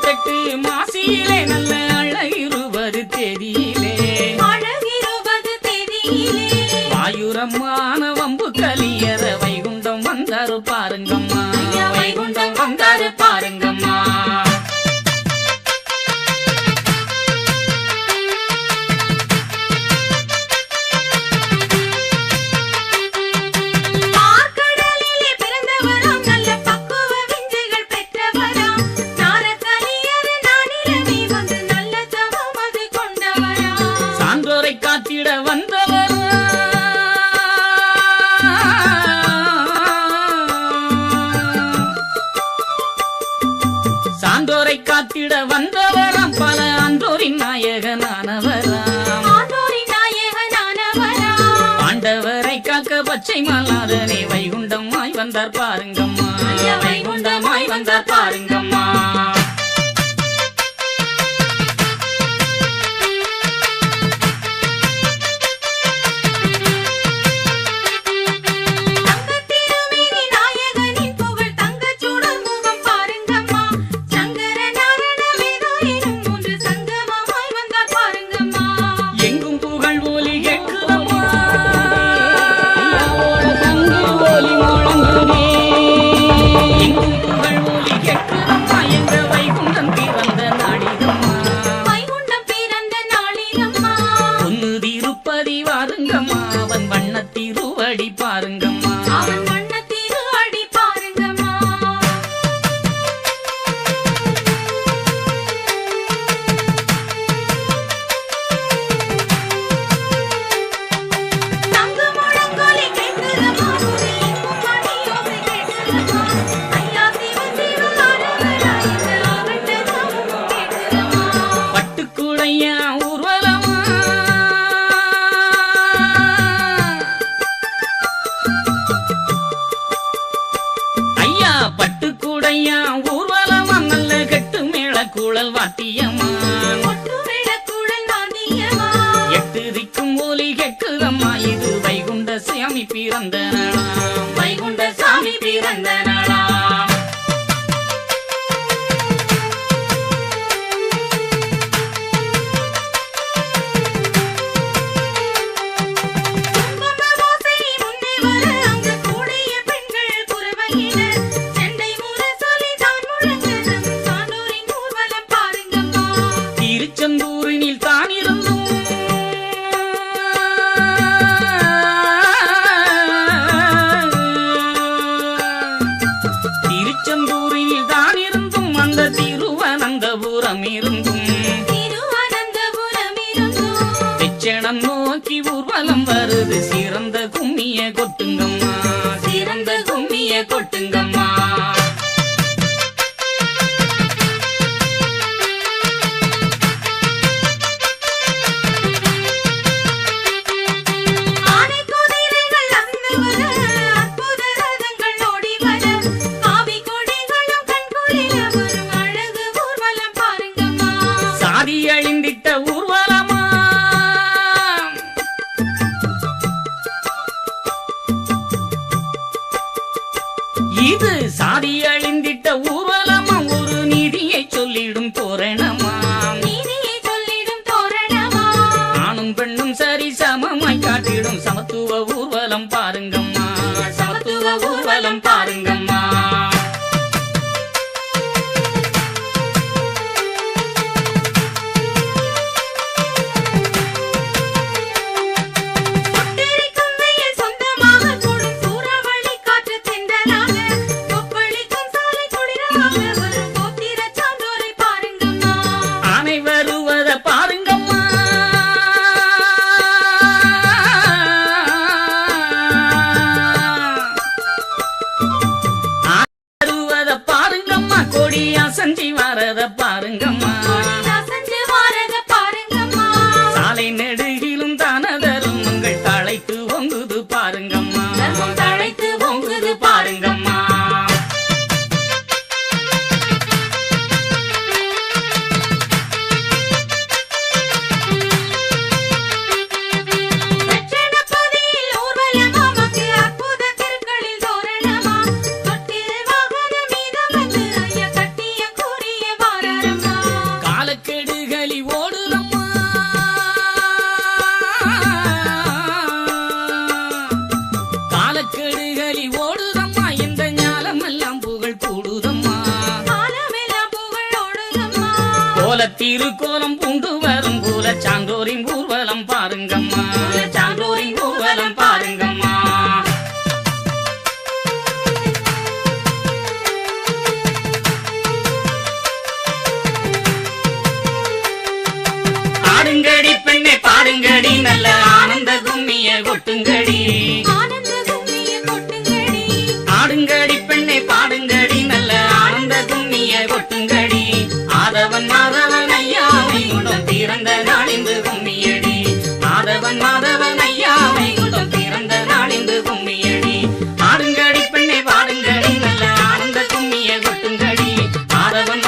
28 மாசியிலே நல்ல அழகிருவது தேதியிலே வாயுரமான வம்பு கலியற வைகுண்டம் வந்தாரு பாருங்கம்மா வைகுண்டம் வந்தாரு பாருங்கம்மா காத்திட வந்தவர் சான்றோரை காத்திட வந்தவராம் பல ஆன்றோரின் நாயகனானவராம் பாண்டவரை காக்க பச்சை மலாதனே வைகுண்டமாய் வந்தார் பாருங்கம்மா வைகுண்டமாய் வந்தார் பாருங்கம்மா பாருங்கம்மா அவன் வண்ணத்திருவடி பாருங்கம்மா அவன் வண்ணத்திருவடி பாருங்கம்மா தங்க முழங்கோலி கேட்கிறமா மணியோசை கேட்கிறமா ஐயா சிவ சிவ அரவராயிர அவட்டதாவும் கேட்கிறமா பட்டுக்குடையா ஊர்வலமா பட்டுக்கூடையா ஊர்வலமா நல்ல கெட்டு மேள கூழல் வாத்தியமா 8 திக்கும் ஒலி கேட்குதம்மா இது வைகுண்ட சாமி பிறந்த நாளாம் வைகுண்ட சாமி பிறந்த நாளாம் திருச்செந்தூரினில் தான் இருந்தும் திருச்செந்தூரினில் தான் இருந்தும் அந்த திருவனந்தபுரம் இருந்தும் வெச்சனம் நோக்கி ஊர்வலம் வருது சிறந்த கும்மிய கொட்டுங்கம்மா சிறந்த கும்மிய கொட்டுங்கம்மா அழிந்திட்ட ஊர்வலமா இது சாதி அழிந்திட்ட ஊர்வலமா ஒரு நீதியை சொல்லிடும் தோரணமா ஆணும் பெண்ணும் சரி சமமாய் காட்டிடும் சமத்துவ ஊர்வலம் பாருங்கம்மா சமத்துவ ஊர்வலம் பாருங்கம்மா சஞ்சி வாரத பாருங்கம்மா சாலை நெடுகிலும் தானதரும் உங்கள் தழைத்து ஒங்குது பாருங்கம்மா தழைத்து ஒங்குது பாருங்கம்மா திருக்கோலம் பூண்டு வரும் போல சான்றோரின் ஊர்வலம் பாருங்கம்மா, சான்றோரின் ஊர்வலம் பாருங்கம்மா. ஆடுங்கடி பெண்ணை பாடுங்கடி நல்ல ஆனந்த கும்மிய கொட்டுங்கடி, ஆடுங்கடி பெண்ணை பாடுங்கடி நல்ல ஆனந்த கும்மிய கொட்டுங்கடி. ஆதவன் மாதவன் ஐயா வைகுண்டம் பிறந்த நாளிந்து கும்மியடி, ஆதவன் மாதவன் ஐயா வைகுண்டம் பிறந்த நாளிந்து கும்மியடி. ஆடுங்கடி பெண்ணை பாடுங்கடி நல்ல ஆனந்த கும்மிய கொட்டுங்கடி, ஆதவன்